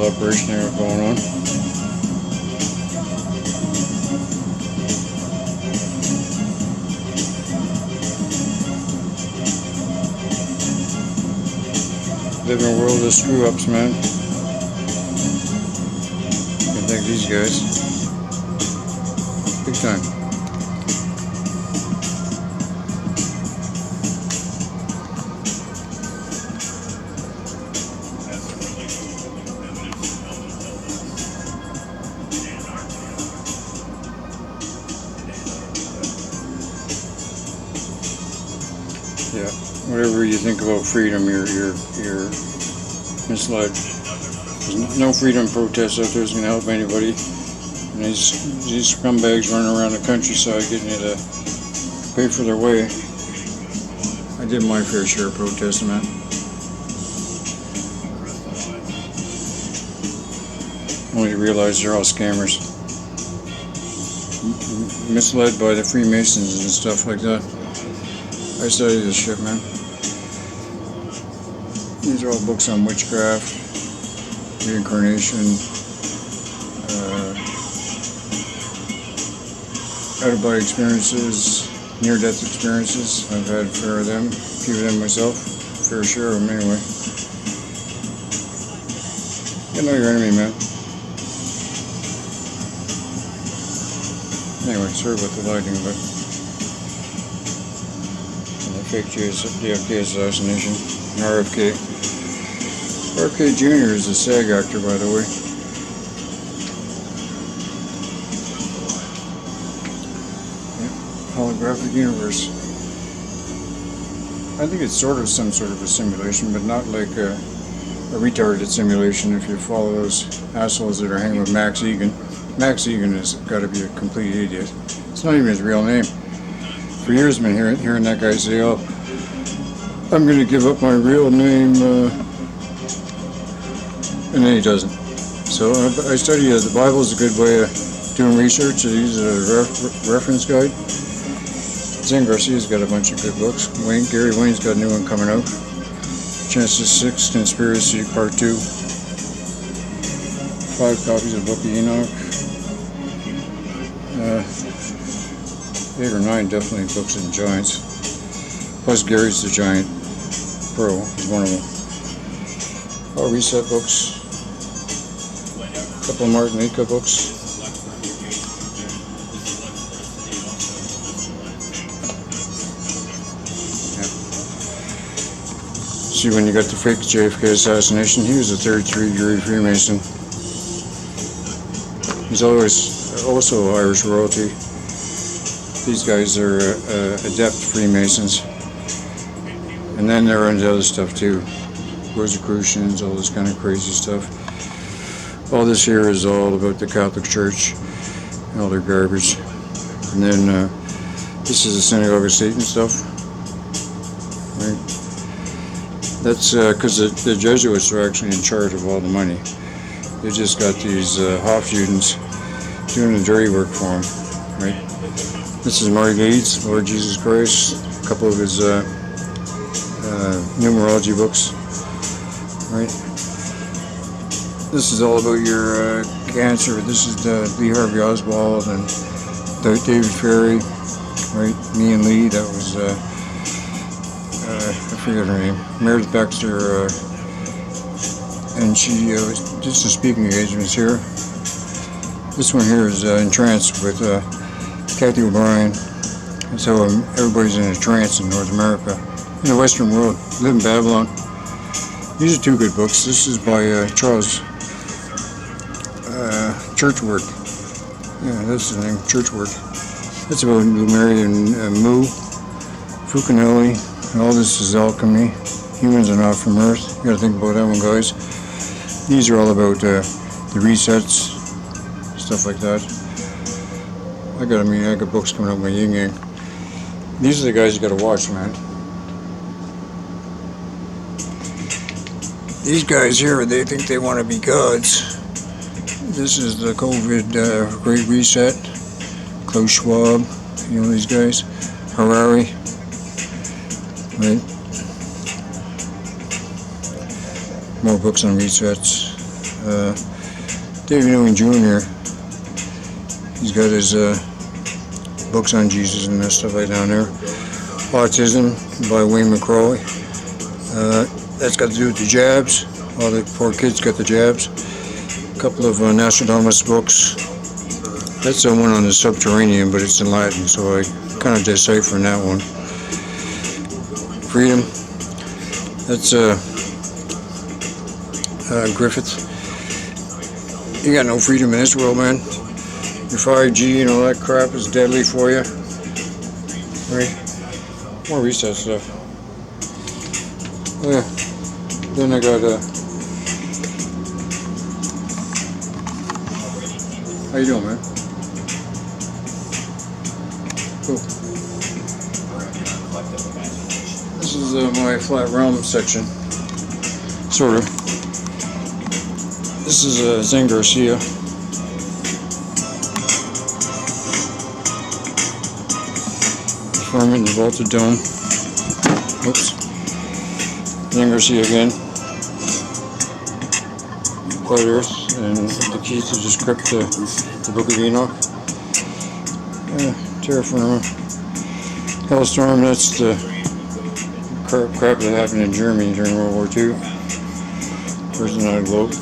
little operation there going on. Live in a world of screw-ups, man. I think these guys, big time. Yeah, whatever you think about freedom, you're misled. There's no freedom protests out there is going to help anybody. And these scumbags running around the countryside getting you to pay for their way. I did my fair share of protesting, man. Only to realize they're all scammers. Misled by the Freemasons and stuff like that. I study this shit, man. These are all books on witchcraft, reincarnation, out-of-body experiences, near-death experiences. I've had a few of them myself, fair share of them anyway. You know your enemy, man. Anyway, sorry about the lighting, but the fake JFK assassination, RFK. RFK Jr. is a SAG actor, by the way. Holographic universe. I think it's sort of some sort of a simulation, but not like a retarded simulation if you follow those assholes that are hanging with Max Egan. Max Egan has got to be a complete idiot. It's not even his real name. For years I've been hearing that guy say, oh, I'm going to give up my real name, and then he doesn't. So I study the Bible is a good way of doing research. I use it as a reference guide. Zen Garcia's got a bunch of good books. Gary Wayne's got a new one coming out. Genesis 6, Conspiracy, Part 2. 5 copies of the Book of Enoch. 8 or 9 definitely books in Giants. Plus Gary's the Giant Pro, he's one of them. All Reset books. A couple of Martinica books. See, when you got the fake JFK assassination, he was a third-degree Freemason. He's always also Irish royalty. These guys are adept Freemasons. And then they're into other stuff too. Rosicrucians, all this kind of crazy stuff. All this here is all about the Catholic Church, all their garbage. And then this is the Synagogue of Satan stuff. Right? That's because the Jesuits are actually in charge of all the money. They just got these Hofjudens doing the dirty work for them, right? This is Marty Leeds, Lord Jesus Christ, a couple of his numerology books, right? This is all about your cancer. This is Lee Harvey Oswald and David Ferry, right? Me and Lee, that was, I forget her name, Meredith Baxter, and she was just a speaking engagements here. This one here is in trance with Kathy O'Brien. That's how everybody's in a trance in North America. In the Western world, live in Babylon. These are 2 good books. This is by Charles Churchward. Yeah, that's the name, Churchward. That's about Mary and Mu, Fucanelli. All this is alchemy. Humans are not from Earth. You gotta think about that one, guys. These are all about the resets, stuff like that. I got books coming up with my yin yang. These are the guys you gotta watch, man. These guys here, they think they want to be gods. This is the COVID Great Reset. Klaus Schwab, you know these guys. Harari, right? More books on resets. David Newman Jr. He's got his books on Jesus and that stuff right down there. Autism by Wayne McCrawley. That's got to do with the jabs. All the poor kids got the jabs. A couple of Nostradamus books. That's the one on the subterranean, but it's in Latin, so I kind of decipher in that one. Freedom. That's Griffith. You got no freedom in this world, man. Your 5G and all that crap is deadly for you. Right? More reset stuff. Oh, yeah. Then I got how you doing, man? Cool. This is my flat realm section. Sort of. This is Zen Garcia. Farming in the vaulted dome. Oops. Zen Garcia again. Quiet Earth and the keys to decrypt the Book of Enoch. Terraform. Hellstorm, that's the crap that happened in Germany during World War II. Person on a globe.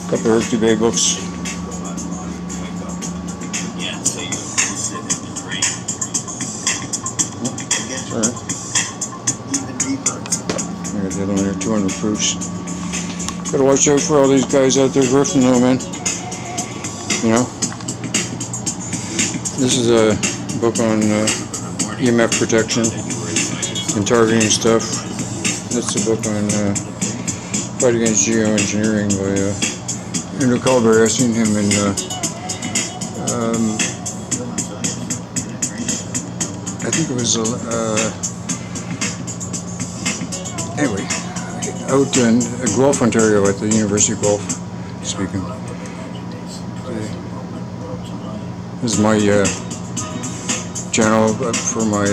Couple of Earth Bay books. Alright. I got the other one here, 200 proofs. Gotta watch out for all these guys out there grifting though, man. You know? This is a book on EMF protection and targeting stuff. That's a book on Fight Against Geoengineering by Andrew Calder. I've seen him in I think it was anyway, out in Guelph, Ontario, at the University of Guelph, speaking. This is my channel for my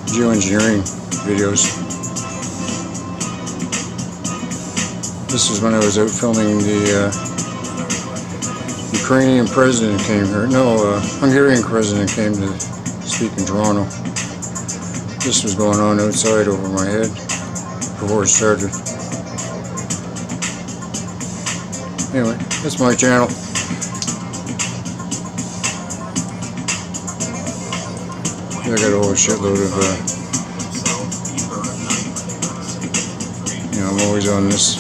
geoengineering videos. This is when I was out filming the Ukrainian president came here. No, Hungarian president came to speak in Toronto. This was going on outside over my head before it started. Anyway, that's my channel. I got a whole shitload of, I'm always on this.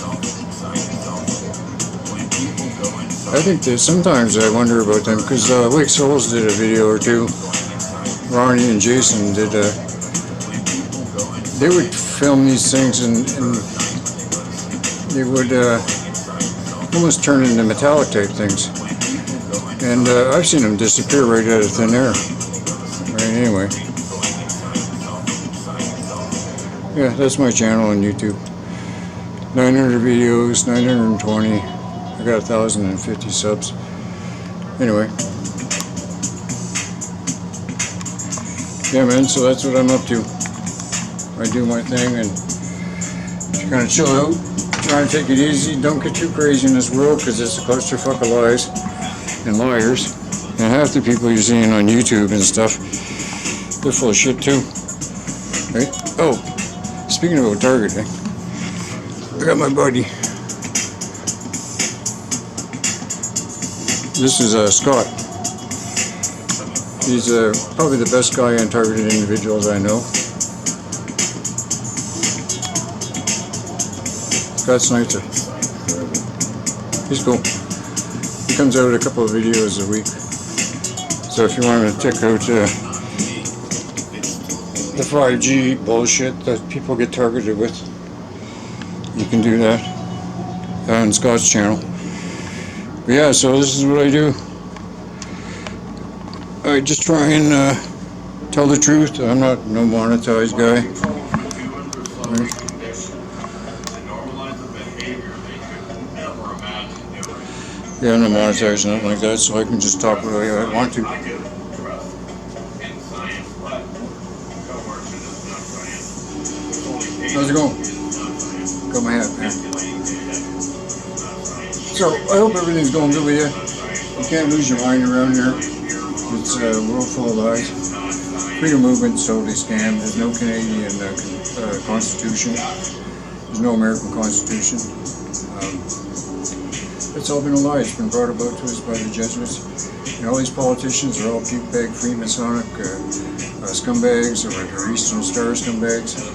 I think that sometimes I wonder about them, because Wake Souls did a video or two. Ronnie and Jason did they would film these things and they would almost turn into metallic type things. And I've seen them disappear right out of thin air. Right, anyway. Yeah, that's my channel on YouTube. 900 videos, 920. I got 1,050 subs. Anyway. Yeah, man, so that's what I'm up to. I do my thing and just kind of chill out. Try and take it easy. Don't get too crazy in this world, because it's a clusterfuck of lies and liars. And half the people you're seeing on YouTube and stuff, they're full of shit too. Right? Oh, speaking about targeting, I got my buddy. This is Scott. He's probably the best guy on targeted individuals I know. Scott Snitzer. He's cool. He comes out with a couple of videos a week. So if you want to check out the 5G bullshit that people get targeted with, you can do that on Scott's channel. But yeah, so this is what I do. I just try and tell the truth. I'm not a non-monetized guy. Right? Yeah, I'm not monetized, nothing like that, so I can just talk the way I want to. How's it going? Got my hat, man. So, I hope everything's going good with you. You can't lose your mind around here. It's a world full of lies. Freedom movement's totally scam. There's no Canadian Constitution. There's no American Constitution. It's all been a lie. It's been brought about to us by the Jesuits. And all these politicians are all puke bag Freemasonic scumbags, or they're Eastern Star scumbags.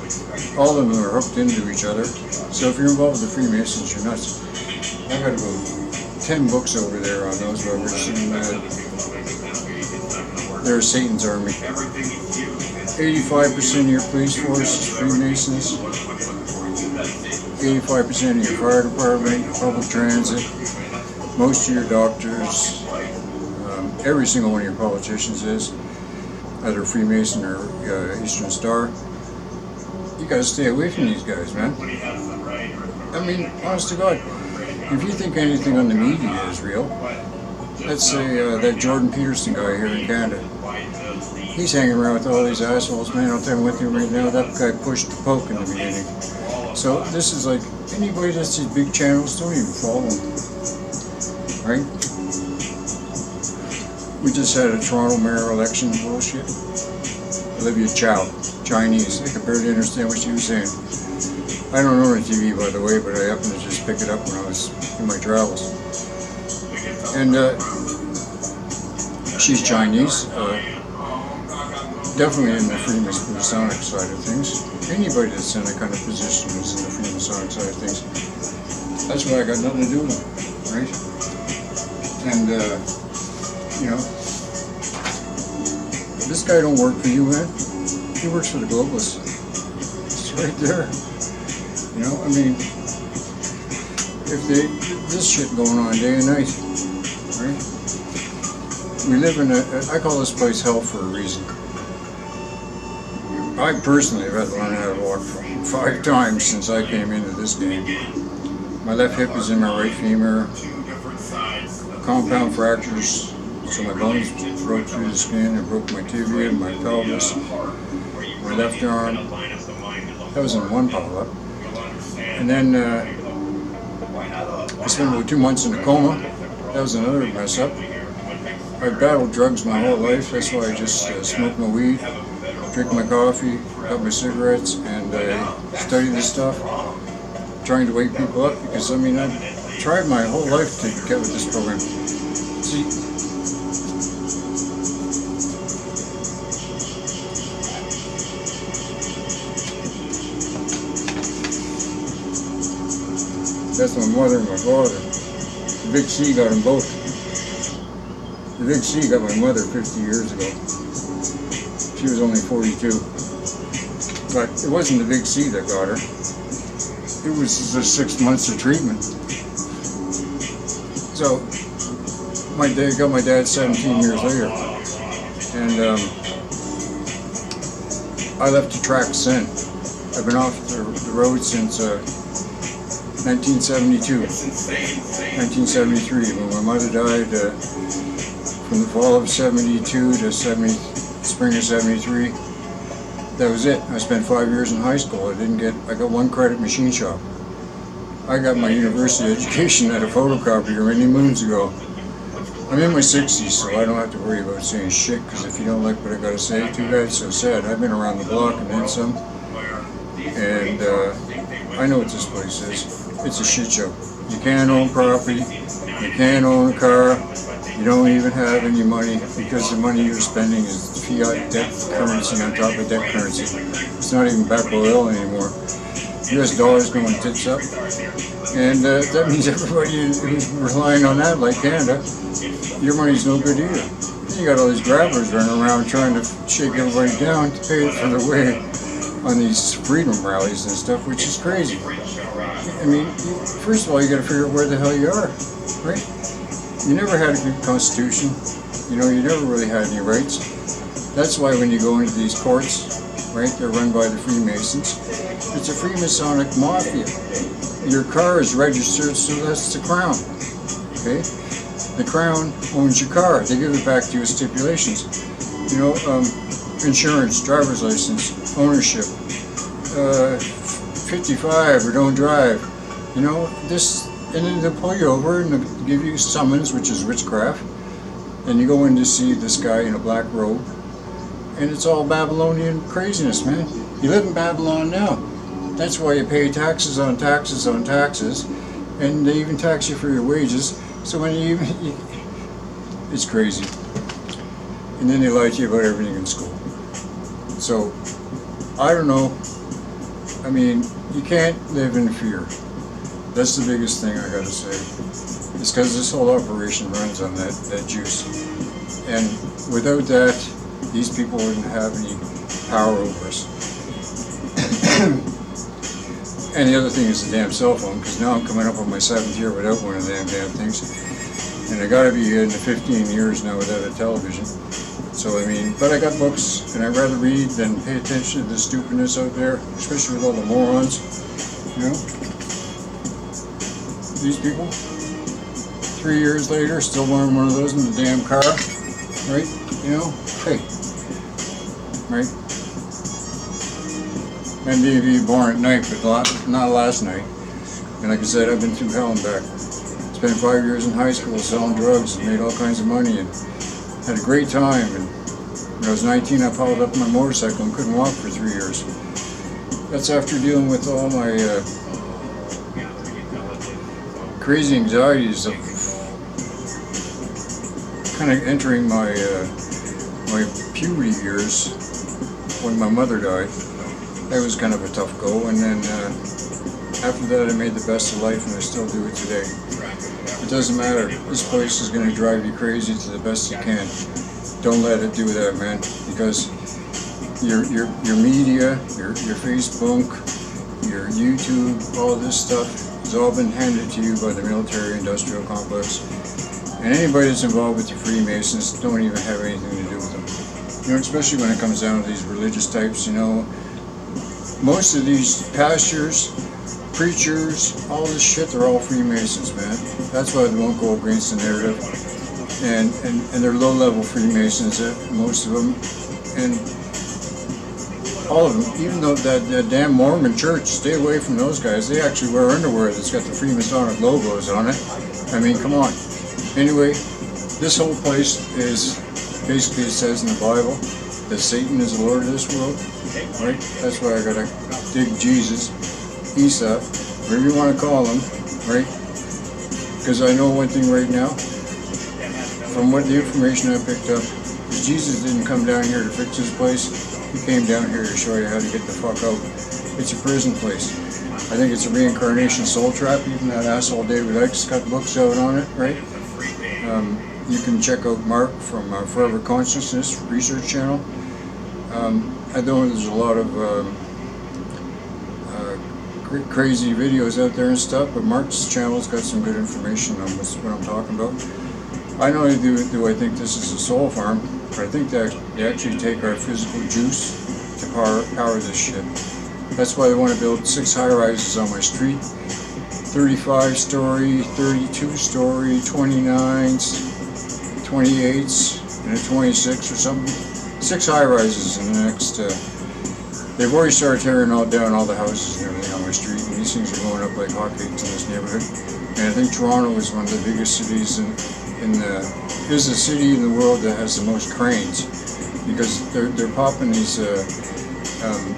All of them are hooked into each other. So if you're involved with the Freemasons, you're nuts. I got about 10 books over there on those rubbers, and they're Satan's army. 85% of your police force is Freemasons. 85% of your fire department, public transit, most of your doctors, every single one of your politicians is either Freemason or Eastern Star. You gotta stay away from these guys, man. I mean, honest to God, if you think anything on the media is real, let's say that Jordan Peterson guy here in Canada, he's hanging around with all these assholes, man. I'll tell you with you right now, that guy pushed the poke in the beginning. So this is like, anybody that's these big channels, don't even follow them, right? We just had a Toronto mayor election bullshit. Olivia Chow, Chinese. I could barely understand what she was saying. I don't own a TV, by the way, but I happened to just pick it up when I was in my travels. And she's Chinese, definitely in the Freemasonic side of things. Anybody that's in that kind of position is in the Freemasonic side of things. That's why I got nothing to do with them, right? And, you know, this guy don't work for you, man. He works for the globalists. It's right there. You know, I mean, if this shit going on day and night, right? We live in I call this place hell for a reason. I personally have had to learn how to walk 5 times since I came into this game. My left hip is in my right femur, compound fractures, so my bones broke through the skin. I broke my tibia, my pelvis, my left arm. That was in one pile-up. And then I spent about 2 months in a coma. That was another mess-up. I battled drugs my whole life. That's why I just smoke my weed, drink my coffee, cut my cigarettes, and I study this stuff, trying to wake people up, because, I mean, I've tried my whole life to get with this program. See, that's my mother and my father. The Big C got them both. The Big C got my mother 50 years ago. She was only 42. But it wasn't the Big C that got her. It was the 6 months of treatment. So, my dad got my dad 17 years later. And I left the track since. I've been off the road since 1972, 1973, when my mother died, from the fall of 72 to spring of 73. That was it. I spent 5 years in high school. I got 1 credit machine shop. I got my university education at a photocopier many moons ago. I'm in my 60s, so I don't have to worry about saying shit, because if you don't like what I gotta say, too bad, so sad. I've been around the block and then some, and I know what this place is. It's a shit show. You can't own property, you can't own a car, you don't even have any money, because the money you're spending is fiat debt currency on top of debt currency. It's not even back oil anymore. US dollar's going tits up, and that means everybody who's relying on that, like Canada, your money's no good either. You got all these grabbers running around trying to shake everybody down to pay for the way on these freedom rallies and stuff, which is crazy. I mean, first of all, you got to figure out where the hell you are, right? You never had a good constitution. You know, you never really had any rights. That's why when you go into these courts, right, they're run by the Freemasons. It's a Freemasonic mafia. Your car is registered, so that's the Crown, okay? The Crown owns your car. They give it back to you with stipulations. You know, insurance, driver's license, ownership, 55 or don't drive. You know, this, and then they'll pull you over and they'll give you summons, which is witchcraft. And you go in to see this guy in a black robe. And it's all Babylonian craziness, man. You live in Babylon now. That's why you pay taxes on taxes on taxes. And they even tax you for your wages. So when you it's crazy. And then they lie to you about everything in school. So, I don't know. I mean, you can't live in fear. That's the biggest thing I gotta say. It's because this whole operation runs on that juice. And without that, these people wouldn't have any power over us. And the other thing is the damn cell phone, because now I'm coming up on my 7th year without one of the damn things. And I gotta be into 15 years now without a television. So I mean, but I got books, and I'd rather read than pay attention to the stupidness out there, especially with all the morons, you know? These people, 3 years later, still wearing one of those in the damn car, right? You know, hey, right? And be born at night, but not last night. And like I said, I've been through hell and back. Spent 5 years in high school selling drugs and made all kinds of money and had a great time. And when I was 19, I piled up my motorcycle and couldn't walk for 3 years. That's after dealing with all my crazy anxieties of kind of entering my my puberty years when my mother died. That was kind of a tough go, and then after that I made the best of life, and I still do it today. It doesn't matter. This place is going to drive you crazy to the best you can. Don't let it do that, man, because your media, your Facebook, your YouTube, all this stuff has all been handed to you by the military-industrial complex. And anybody that's involved with the Freemasons don't even have anything to do with them. You know, especially when it comes down to these religious types, you know. Most of these pastors, preachers, all this shit, they're all Freemasons, man. That's why they won't go against the narrative. And they're low-level Freemasons, most of them. And all of them, even though that damn Mormon church, stay away from those guys. They actually wear underwear that's got the Freemasonic logos on it. I mean, come on. Anyway, this whole place is, basically it says in the Bible that Satan is the Lord of this world, right? That's why I gotta dig Jesus, Esau, whatever you want to call him, right? Because I know one thing right now, from what the information I picked up, is Jesus didn't come down here to fix this place. He came down here to show you how to get the fuck out. It's a prison place. I think it's a reincarnation soul trap. Even that asshole David Icke's got books out on it, right? You can check out Mark from Forever Consciousness Research Channel. I know there's a lot of crazy videos out there and stuff, but Mark's channel's got some good information on what I'm talking about. I not only do I think this is a soul farm, but I think that they actually take our physical juice to power this shit. That's why they want to build 6 high-rises on my street. 35-story, 32-story, 29s, 28s, and a 26 or something. 6 high-rises in the next... they've already started tearing down all the houses and everything on my street, and these things are going up like hotcakes in this neighborhood. And I think Toronto is one of the biggest cities is the city in the world that has the most cranes, because they're popping these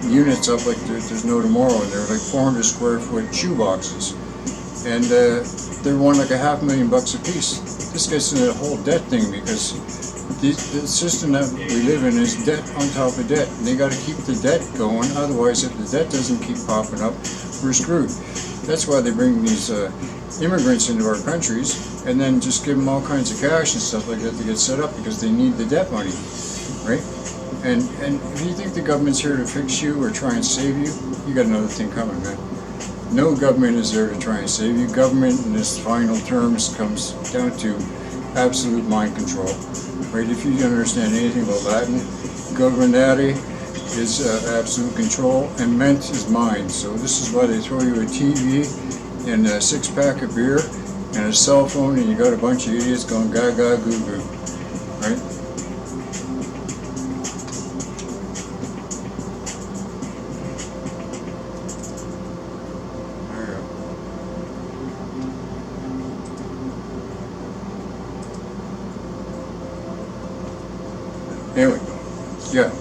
units up like there's no tomorrow, and they're like 400 square foot shoe boxes, and they're one like $500,000 a piece. This gets into the whole debt thing, because the system that we live in is debt on top of debt, and they got to keep the debt going. Otherwise, if the debt doesn't keep popping up, we're screwed. That's why they bring these immigrants into our countries and then just give them all kinds of cash and stuff like that to get set up, because they need the debt money, right? And if you think the government's here to fix you or try and save you, you got another thing coming, man. No government is there to try and save you. Government in its final terms comes down to absolute mind control, right? If you understand anything about Latin, governare is absolute control, and ment is mind. So this is why they throw you a TV and a 6-pack of beer and a cell phone, and you got a bunch of idiots going gaga goo goo, right? Anyway, yeah.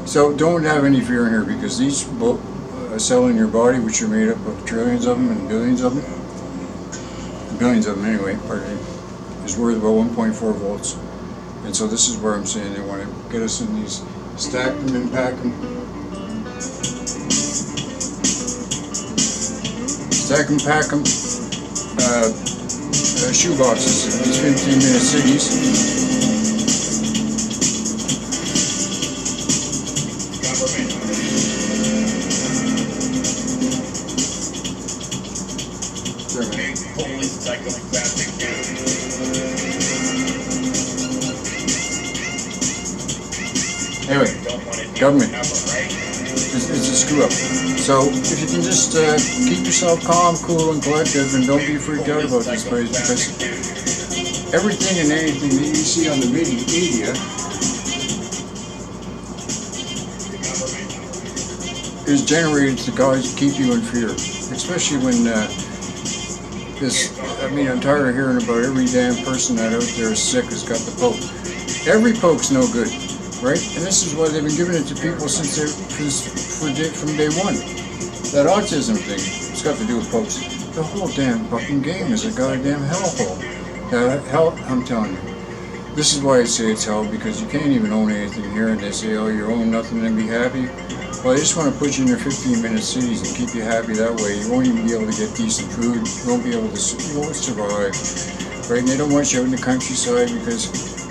So don't have any fear in here, because these cell in your body, which are made up of trillions of them and billions of them anyway, pardon me, is worth about 1.4 volts. And so this is where I'm saying they want to get us in these, stack them and pack them. Stack them, pack them, shoe boxes, these 15-minute cities. Anyway, government is a screw up. So if you can just keep yourself calm, cool, and collective, and don't be freaked out about this place, because everything and anything that you see on the media is generated to keep you in fear, especially when I'm tired of hearing about every damn person that out there is sick has got the poke. Every poke's no good. Right? And this is why they've been giving it to people since from day one. That autism thing, it's got to do with pokes. The whole damn fucking game is a goddamn hellhole. Hell, I'm telling you. This is why I say it's hell, because you can't even own anything here, and they say, oh, you own nothing and be happy. Well, they just want to put you in your 15-minute cities and keep you happy that way. You won't even be able to get decent food. You won't survive. Right? And they don't want you out in the countryside because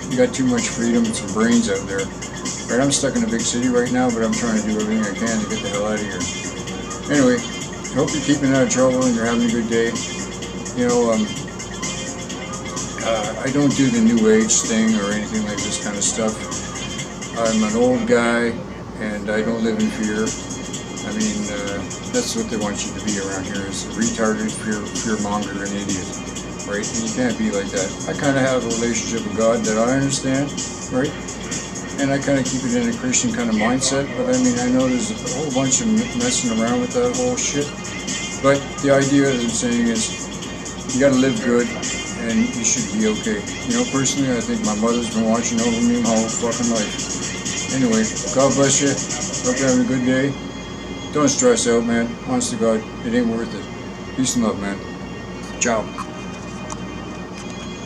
you got too much freedom and some brains out there. Right, I'm stuck in a big city right now, but I'm trying to do everything I can to get the hell out of here. Anyway, I hope you're keeping out of trouble and you're having a good day. You know, I don't do the new age thing or anything like this kind of stuff. I'm an old guy and I don't live in fear. I mean, that's what they want you to be around here, is a retarded fear-monger and idiot. Right? And you can't be like that. I kind of have a relationship with God that I understand, right? And I kind of keep it in a Christian kind of mindset, but I mean, I know there's a whole bunch of messing around with that whole shit. But the idea that I'm saying is, you gotta live good, and you should be okay. You know, personally, I think my mother's been watching over me my whole fucking life. Anyway, God bless you. Hope you're having a good day. Don't stress out, man. Honest to God, it ain't worth it. Peace and love, man. Ciao.